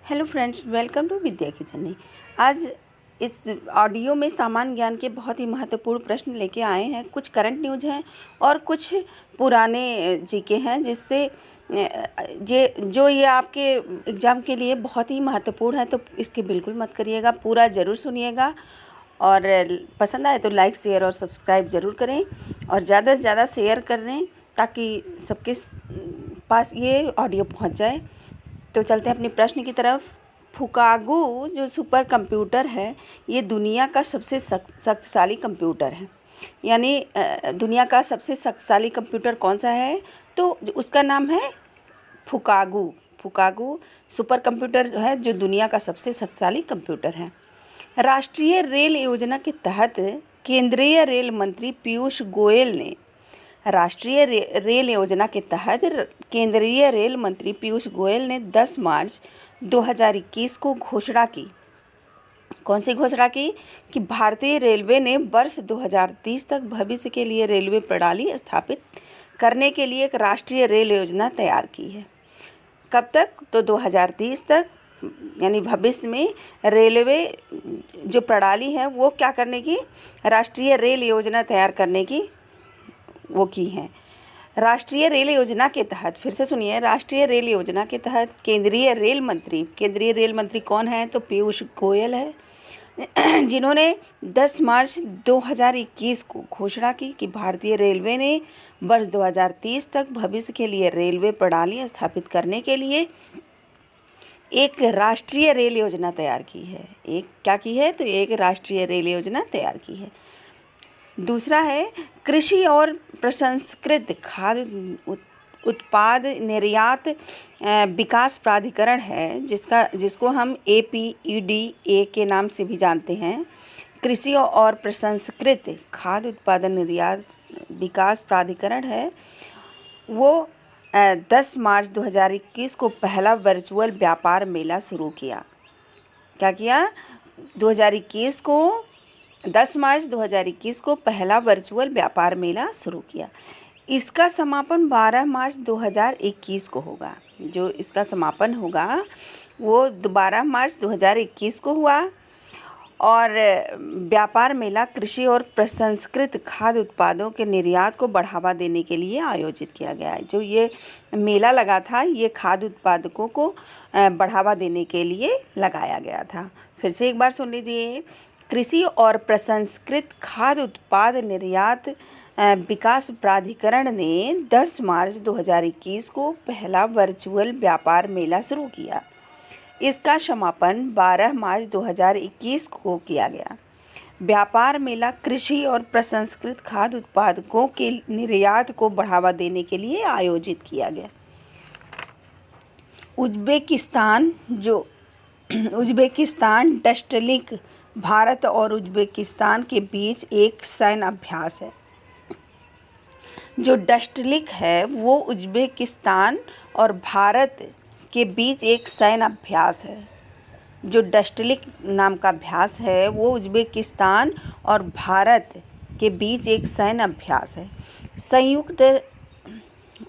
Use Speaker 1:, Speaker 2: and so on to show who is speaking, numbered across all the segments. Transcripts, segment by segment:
Speaker 1: Hello friends, welcome to Vidya kitchen. आज इस audio में सामान्य ज्ञान के बहुत ही महत्वपूर्ण प्रश्न लेके आए हैं। कुछ करंट न्यूज़ हैं और कुछ पुराने जीके हैं, जिससे ये आपके एग्ज़ाम के लिए बहुत ही महत्वपूर्ण है। तो इसके बिल्कुल मत करिएगा, पूरा ज़रूर सुनिएगा और पसंद आए तो लाइक शेयर और सब्सक्राइब ज़रूर करें और ज़्यादा से ज़्यादा शेयर करें ताकि सबके पास ये ऑडियो पहुंच जाए। तो चलते हैं अपने प्रश्न की तरफ। फुकागू जो सुपर कंप्यूटर है, ये दुनिया का सबसे शक्तिशाली कंप्यूटर है। यानी दुनिया का सबसे शक्तिशाली कंप्यूटर कौन सा है, तो उसका नाम है फुकागू। फुकागू सुपर कंप्यूटर है जो दुनिया का सबसे शक्तिशाली कंप्यूटर है। राष्ट्रीय रेल योजना के तहत केंद्रीय रेल मंत्री पीयूष गोयल ने राष्ट्रीय रेल योजना के तहत केंद्रीय रेल मंत्री पीयूष गोयल ने 10 मार्च 2021 को घोषणा की। कौन सी घोषणा की? कि भारतीय रेलवे ने वर्ष 2030 तक भविष्य के लिए रेलवे प्रणाली स्थापित करने के लिए एक राष्ट्रीय रेल योजना तैयार की है। कब तक? तो 2030 तक, यानी भविष्य में रेलवे जो प्रणाली है वो क्या करने की, राष्ट्रीय रेल योजना तैयार करने की वो की है। राष्ट्रीय रेल योजना के तहत, फिर से सुनिए, राष्ट्रीय रेल योजना के तहत केंद्रीय रेल मंत्री कौन है? तो पीयूष गोयल है, जिन्होंने 10 मार्च 2021 को घोषणा की कि भारतीय रेलवे ने वर्ष 2030 तक भविष्य के लिए रेलवे प्रणाली स्थापित करने के लिए एक राष्ट्रीय रेल योजना तैयार की है। एक राष्ट्रीय रेल योजना तैयार की है। दूसरा है कृषि और प्रसंस्कृत खाद्य उत्पाद निर्यात विकास प्राधिकरण है, जिसको हम APEDA के नाम से भी जानते हैं। कृषि और प्रसंस्कृत खाद्य उत्पादन निर्यात विकास प्राधिकरण है। वो 10 मार्च 2021 को पहला वर्चुअल व्यापार मेला शुरू किया। क्या किया? 10 मार्च 2021 को पहला वर्चुअल व्यापार मेला शुरू किया। इसका समापन 12 मार्च 2021 को होगा। जो इसका समापन होगा वो 12 मार्च 2021 को हुआ। और व्यापार मेला कृषि और प्रसंस्कृत खाद्य उत्पादों के निर्यात को बढ़ावा देने के लिए आयोजित किया गया है। जो ये मेला लगा था, ये खाद्य उत्पादकों को बढ़ावा देने के लिए लगाया गया था। फिर से एक बार सुन लीजिए। कृषि और प्रसंस्कृत खाद्य उत्पाद निर्यात विकास प्राधिकरण ने 10 मार्च 2021 को पहला वर्चुअल व्यापार मेला शुरू किया। इसका समापन 12 मार्च 2021 को किया गया। व्यापार मेला कृषि और प्रसंस्कृत खाद्य उत्पादकों के निर्यात को बढ़ावा देने के लिए आयोजित किया गया। उज्बेकिस्तान डस्टलिक भारत और उज्बेकिस्तान के बीच एक सैन्य अभ्यास है। जो डस्टलिक है वो उज्बेकिस्तान और भारत के बीच एक सैन्य अभ्यास है। जो डस्टलिक नाम का अभ्यास है वो उज्बेकिस्तान और भारत के बीच एक सैन्य अभ्यास है।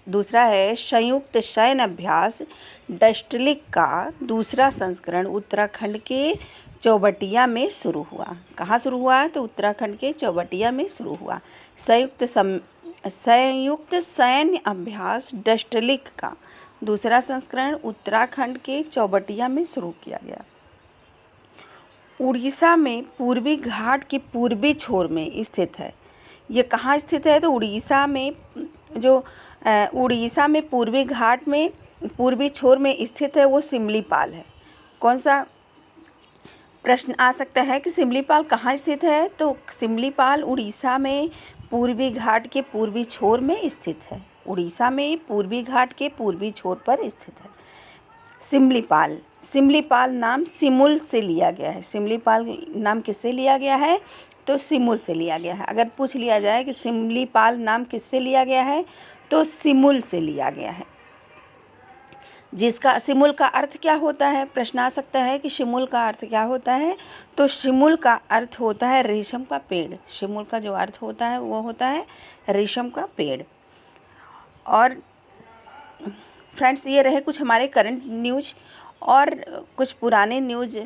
Speaker 1: दूसरा है संयुक्त सैन्य अभ्यास डस्टलिक का दूसरा संस्करण उत्तराखंड के चौबटिया में शुरू हुआ। कहाँ शुरू हुआ? तो उत्तराखंड के चौबटिया में शुरू हुआ। संयुक्त सैन्य अभ्यास डस्टलिक का दूसरा संस्करण उत्तराखंड के चौबटिया में शुरू किया गया। उड़ीसा में पूर्वी घाट के पूर्वी छोर में स्थित है। ये कहाँ स्थित है? तो उड़ीसा में पूर्वी घाट में पूर्वी छोर में स्थित है वो सिमलीपाल है। कौन सा? प्रश्न आ सकता है कि सिमलीपाल कहाँ स्थित है? तो सिमलीपाल उड़ीसा में पूर्वी घाट के पूर्वी छोर में स्थित है। उड़ीसा में पूर्वी घाट के पूर्वी छोर पर स्थित है सिमलीपाल नाम सिमुल से लिया गया है। सिमलीपाल नाम किससे लिया गया है? तो सिमुल से लिया गया है। अगर पूछ लिया जाए कि सिमलीपाल नाम किससे लिया गया है, तो सिमुल से लिया गया है। जिसका सिमुल का अर्थ क्या होता है? प्रश्न आ सकता है कि शिमुल का अर्थ क्या होता है? तो शिमुल का अर्थ होता है रेशम का पेड़। शिमुल का जो अर्थ होता है वो होता है रेशम का पेड़। और फ्रेंड्स, ये रहे कुछ हमारे करंट न्यूज। और कुछ पुराने न्यूज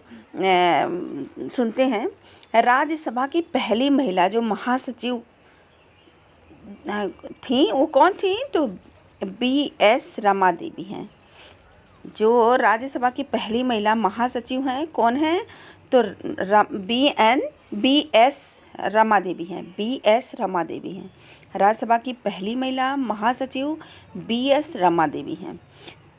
Speaker 1: सुनते हैं। राज्यसभा की पहली महिला जो महासचिव थी वो कौन थी? तो BS रमा देवी हैं। जो राज्यसभा की पहली महिला महासचिव हैं कौन हैं? तो BS रमा देवी हैं। BS रमा देवी हैं। राज्यसभा की पहली महिला महासचिव BS रमा देवी हैं।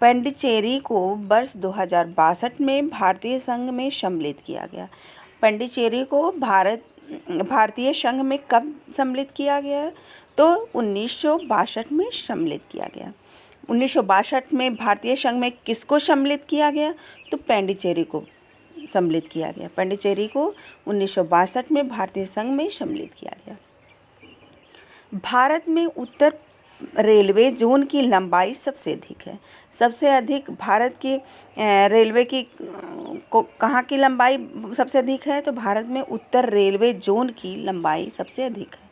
Speaker 1: पांडिचेरी को वर्ष 2062 में भारतीय संघ में सम्मिलित किया गया। पांडिचेरी को भारतीय संघ में कब सम्मिलित किया गया? तो 1962 में सम्मिलित किया गया। 1962 में भारतीय संघ में किसको सम्मिलित किया गया? तो पांडिचेरी को सम्मिलित किया गया। पांडिचेरी को 1962 में भारतीय संघ में सम्मिलित किया गया। भारत में उत्तर रेलवे जोन की लंबाई सबसे अधिक है। सबसे अधिक भारत की रेलवे की कहाँ की लंबाई सबसे अधिक है? तो भारत में उत्तर रेलवे जोन की लंबाई सबसे अधिक है।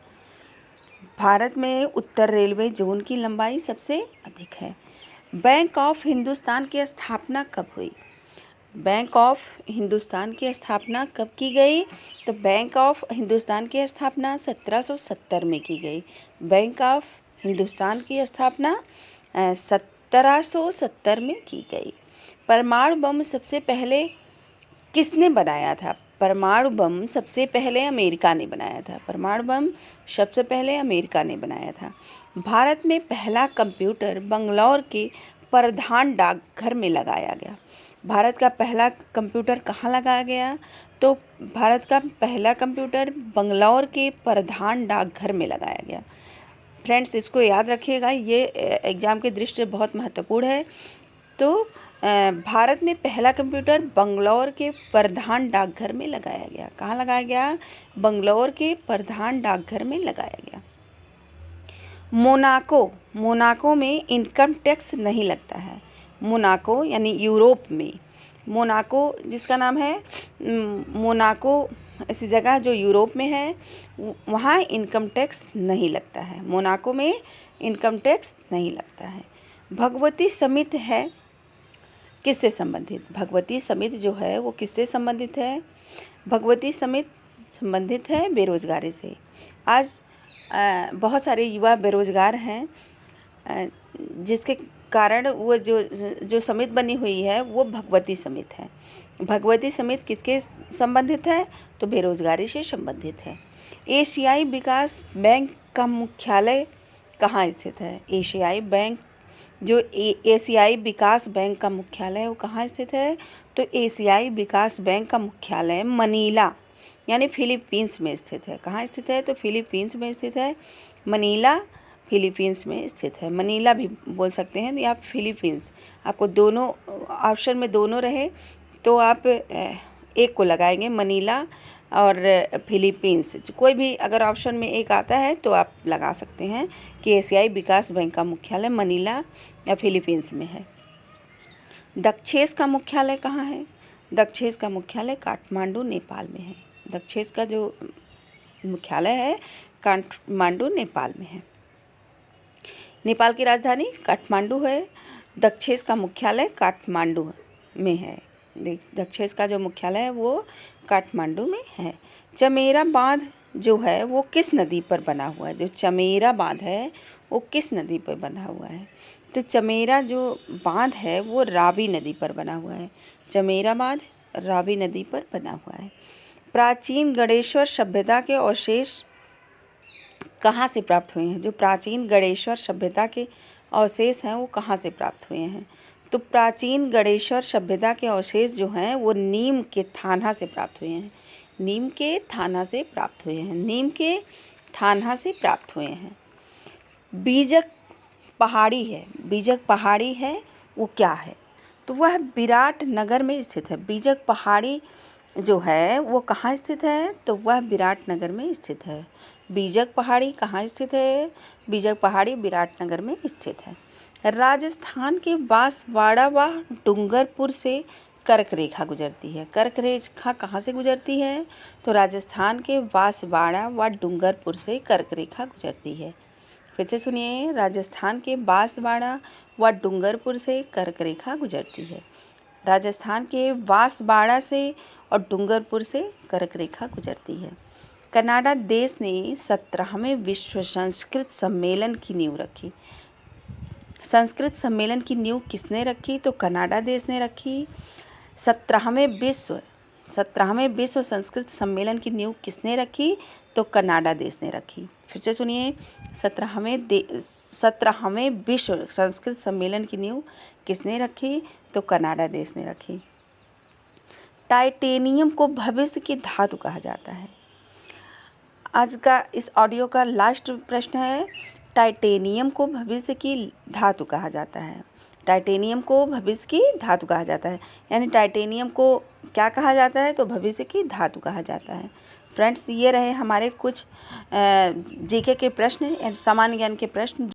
Speaker 1: भारत में उत्तर रेलवे जोन की लंबाई सबसे अधिक है। बैंक ऑफ हिंदुस्तान की स्थापना कब हुई? बैंक ऑफ हिंदुस्तान की स्थापना कब की गई? तो बैंक ऑफ हिंदुस्तान की स्थापना 1770 में की गई। बैंक ऑफ हिंदुस्तान की स्थापना 1770 में की गई। परमाणु बम सबसे पहले किसने बनाया था? परमाणु बम सबसे पहले अमेरिका ने बनाया था। परमाणु बम सबसे पहले अमेरिका ने बनाया था। भारत में पहला कंप्यूटर बंगलौर के प्रधान डाकघर में लगाया गया। भारत का पहला कंप्यूटर कहाँ लगाया गया? तो भारत का पहला कंप्यूटर बंगलौर के प्रधान डाकघर में लगाया गया। फ्रेंड्स, इसको याद रखिएगा, ये एग्ज़ाम के दृष्टि से बहुत महत्वपूर्ण है। तो भारत में पहला कंप्यूटर बंगलौर के प्रधान डाकघर में लगाया गया। कहाँ लगाया गया? बंगलौर के प्रधान डाकघर में लगाया गया। मोनाको में इनकम टैक्स नहीं लगता है। मोनाको यानी यूरोप में, मोनाको जिसका नाम है मोनाको, ऐसी जगह जो यूरोप में है, वहाँ इनकम टैक्स नहीं लगता है। मोनाको में इनकम टैक्स नहीं लगता है। भगवती समिट है किससे संबंधित? भगवती समिट जो है वो किससे संबंधित है? भगवती समिट संबंधित है बेरोजगारी से। आज बहुत सारे युवा बेरोजगार हैं, जिसके कारण वो जो समिति बनी हुई है वो भगवती समिति है। भगवती समिति किसके संबंधित है? तो बेरोजगारी से संबंधित है। एशियाई विकास बैंक का मुख्यालय कहाँ स्थित है? एशियाई विकास बैंक का मुख्यालय है वो कहाँ स्थित है? तो एशियाई विकास बैंक का मुख्यालय मनीला यानी फिलीपींस में स्थित है। कहाँ स्थित है? तो फिलीपींस में स्थित है। मनीला फिलीपींस में स्थित है। मनीला भी बोल सकते हैं या फिलीपींस, आपको दोनों ऑप्शन में दोनों रहे तो आप एक को लगाएंगे, मनीला और फिलीपींस। कोई भी अगर ऑप्शन में एक आता है तो आप लगा सकते हैं कि एशियाई विकास बैंक का मुख्यालय मनीला या फिलीपींस में है। दक्षेस का मुख्यालय कहाँ है? दक्षेस का मुख्यालय काठमांडू नेपाल में है। दक्षेस का जो मुख्यालय है काठमांडू नेपाल में है। नेपाल की राजधानी काठमांडू है। दक्षेस का मुख्यालय काठमांडू में है। दक्षेस का जो मुख्यालय है वो काठमांडू में है। चमेरा बांध जो है वो किस नदी पर बना हुआ है? जो चमेरा बांध है वो किस नदी पर बना हुआ है? तो चमेरा जो बांध है वो रावी नदी पर बना हुआ है। चमेरा बांध रावी नदी पर बना हुआ है। प्राचीन गणेश्वर सभ्यता के अवशेष कहाँ से प्राप्त हुए हैं? जो प्राचीन गणेश्वर सभ्यता के अवशेष हैं वो कहाँ से प्राप्त हुए हैं? तो प्राचीन गणेश्वर सभ्यता के अवशेष जो हैं वो नीम के थाना से प्राप्त हुए हैं। नीम के थाना से प्राप्त हुए हैं। नीम के थाना से प्राप्त हुए हैं। बीजक पहाड़ी है। बीजक पहाड़ी है वो क्या है? तो वह विराटनगर में स्थित है। बीजक पहाड़ी जो है वो कहाँ स्थित है? तो वह विराटनगर में स्थित है। बीजक पहाड़ी कहाँ स्थित है? बीजक पहाड़ी विराटनगर में स्थित है। राजस्थान के बांसवाड़ा व डूंगरपुर से कर्क रेखा गुजरती है। कर्क रेखा कहाँ से गुजरती है? तो राजस्थान के बांसवाड़ा व डूंगरपुर से कर्क रेखा गुजरती है। फिर से सुनिए, राजस्थान के बांसवाड़ा व डूंगरपुर से कर्क रेखा गुजरती है। राजस्थान के बांसवाड़ा से और डूंगरपुर से कर्क रेखा गुजरती है। कनाडा देश ने 17वें विश्व संस्कृत सम्मेलन की नींव रखी। संस्कृत सम्मेलन की नींव किसने रखी? तो कनाडा देश ने रखी। 17वें विश्व संस्कृत सम्मेलन की नींव किसने रखी? तो कनाडा देश ने रखी। फिर से सुनिए, 17वें विश्व संस्कृत सम्मेलन की नींव किसने रखी? तो कनाडा देश ने रखी। टाइटेनियम को भविष्य की धातु कहा जाता है। आज का इस ऑडियो का लास्ट प्रश्न है, टाइटेनियम को भविष्य की धातु कहा जाता है। टाइटेनियम को भविष्य की धातु कहा जाता है, यानी टाइटेनियम को क्या कहा जाता है? तो भविष्य की धातु कहा जाता है। फ्रेंड्स, ये रहे हमारे कुछ जीके के प्रश्न, सामान्य ज्ञान के प्रश्न।